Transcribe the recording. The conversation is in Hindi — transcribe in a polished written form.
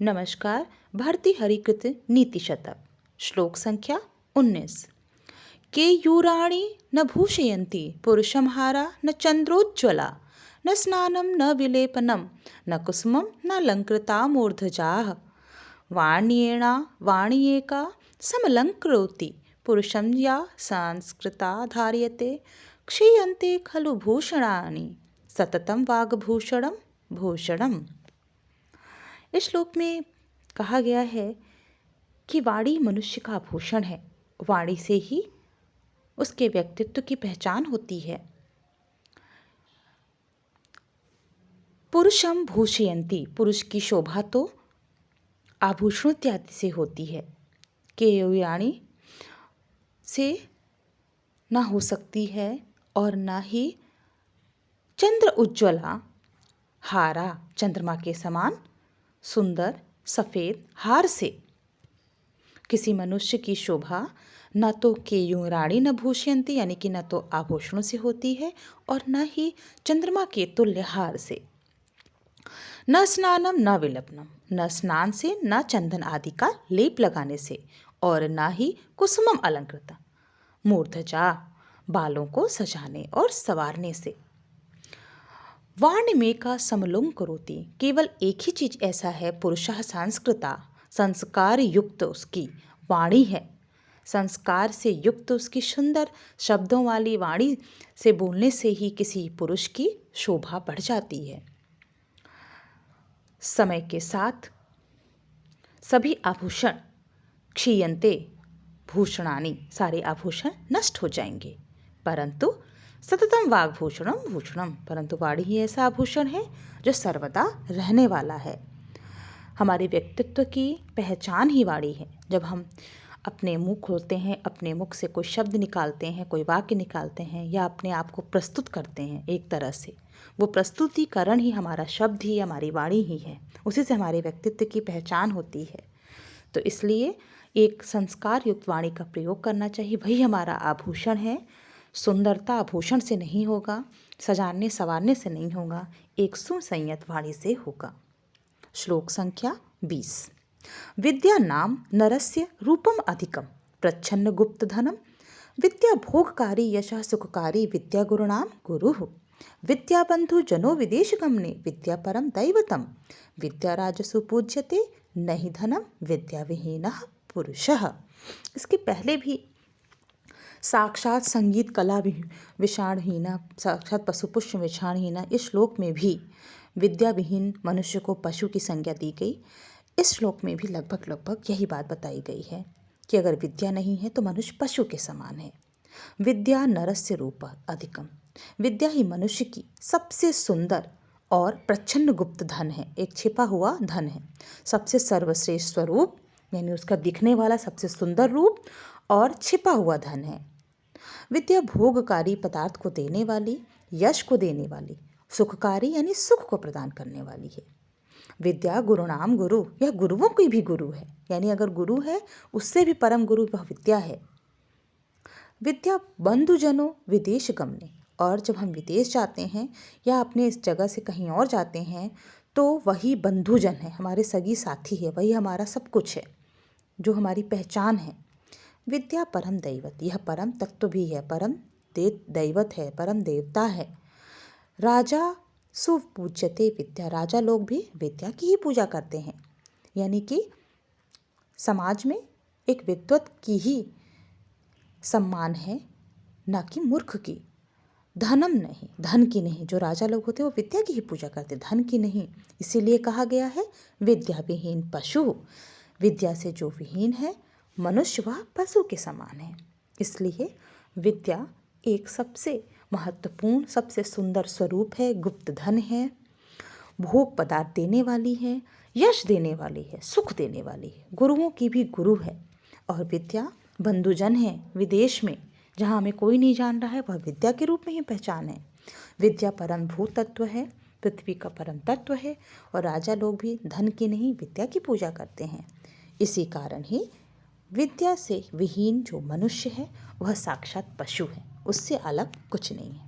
नमस्कार। भारती हरिकृत नीति शतक श्लोक संख्या 19। केयूराणि न भूषयन्ति पुरुषं हारा न चंद्रोज्ज्वला न स्नानं न विलेपनं न कुसुमं न अलंकृता मूर्धजाः वाण्येणा वाण्येका समलंकरोति पुरुषं या संस्कृता धार्यते क्षीयन्ते खलु भूषणानि सततं वाग्भूषणं भूषणम्। इस श्लोक में कहा गया है कि वाणी मनुष्य का आभूषण है। वाणी से ही उसके व्यक्तित्व की पहचान होती है। पुरुषम भूषयन्ति, पुरुष की शोभा तो आभूषणों इत्यादि से होती है। केयूराणि से ना हो सकती है और ना ही चंद्र उज्ज्वला, हारा चंद्रमा के समान सुंदर सफ़ेद हार से। किसी मनुष्य की शोभा न तो केयूराणि न भूषयन्ति यानी कि न तो आभूषणों से होती है और न ही चंद्रमा के तुल्य हार से। न स्नानम न विलपनम, न स्नान से न चंदन आदि का लेप लगाने से और न ही कुसुमम अलंकृता मूर्धजा बालों को सजाने और संवारने से। वाण्यमेका समलुंग करोति, केवल एक ही चीज ऐसा है पुरुषः संस्कृता, संस्कार युक्त उसकी वाणी है। संस्कार से युक्त उसकी सुंदर शब्दों वाली वाणी से बोलने से ही किसी पुरुष की शोभा बढ़ जाती है। समय के साथ सभी आभूषण क्षीयन्ते भूषणानि, सारे आभूषण नष्ट हो जाएंगे, परंतु सततम वाग्भूषणम भूषणम, परंतु वाणी ही ऐसा आभूषण है जो सर्वदा रहने वाला है। हमारे व्यक्तित्व की पहचान ही वाणी है। जब हम अपने मुंह खोलते हैं, अपने मुख से कोई शब्द निकालते हैं, कोई वाक्य निकालते हैं या अपने आप को प्रस्तुत करते हैं एक तरह से, वो प्रस्तुतिकरण ही हमारा शब्द ही हमारी वाणी ही है। उसी से हमारे व्यक्तित्व की पहचान होती है। तो इसलिए एक संस्कार युक्त वाणी का प्रयोग करना चाहिए, वही हमारा आभूषण है। सुंदरता आभूषण से नहीं होगा, सजाने संवारने से नहीं होगा, एक सुसंयत वाणी से होगा। श्लोक संख्या 20। विद्या नाम नरस्य रूपम अधिकम प्रच्छन्न गुप्त धनम विद्या भोगकारी यशः सुखकारी विद्या गुरुणाम गुरुः विद्या बंधु जनो विदेश गमने विद्या परम दैवतम विद्या राजसु पूज्यते नहीं धनम विद्या विहीनः पुरुषः। इसके पहले भी साक्षात संगीत कला विषाणहीना, साक्षात पशुपुष्प विषाणहीना, इस श्लोक में भी विद्या विहीन मनुष्य को पशु की संज्ञा दी गई। इस श्लोक में भी लगभग यही बात बताई गई है कि अगर विद्या नहीं है तो मनुष्य पशु के समान है। विद्या नरस्य रूप अधिकम, विद्या ही मनुष्य की सबसे सुंदर और प्रच्छन्न गुप्त धन है, एक छिपा हुआ धन है। सबसे सर्वश्रेष्ठ स्वरूप यानी उसका दिखने वाला सबसे सुंदर रूप और छिपा हुआ धन है। विद्या भोगकारी पदार्थ को देने वाली, यश को देने वाली, सुखकारी यानी सुख को प्रदान करने वाली है। विद्या गुरुणाम गुरु, यह गुरुओं की भी गुरु है, यानी अगर गुरु है उससे भी परम गुरु वह विद्या है। विद्या बंधुजनों विदेश गमने, और जब हम विदेश जाते हैं या अपने इस जगह से कहीं और जाते हैं तो वही बंधुजन है, हमारे सगी साथी है, वही हमारा सब कुछ है, जो हमारी पहचान है। विद्या परम दैवत, यह परम तत्व भी है, परम दैवत है, परम देवता है। राजा सुपूज्यते विद्या, राजा लोग भी विद्या की ही पूजा करते हैं, यानी कि समाज में एक विद्वत की ही सम्मान है, ना कि मूर्ख की। धनम नहीं, धन की नहीं, जो राजा लोग होते हैं वो विद्या की ही पूजा करते, धन की नहीं। इसीलिए कहा गया है विद्या विहीन पशु, विद्या से जो विहीन है मनुष्य वह पशु के समान है। इसलिए विद्या एक सबसे महत्वपूर्ण, सबसे सुंदर स्वरूप है, गुप्त धन है, भोग पदार्थ देने वाली है, यश देने वाली है, सुख देने वाली है, गुरुओं की भी गुरु है। और विद्या बंधुजन है विदेश में, जहाँ हमें कोई नहीं जान रहा है, वह विद्या के रूप में ही पहचान है। विद्या परम भूत तत्व है, पृथ्वी का परम तत्व है, और राजा लोग भी धन की नहीं विद्या की पूजा करते हैं। इसी कारण ही विद्या से विहीन जो मनुष्य है वह साक्षात पशु है, उससे अलग कुछ नहीं है।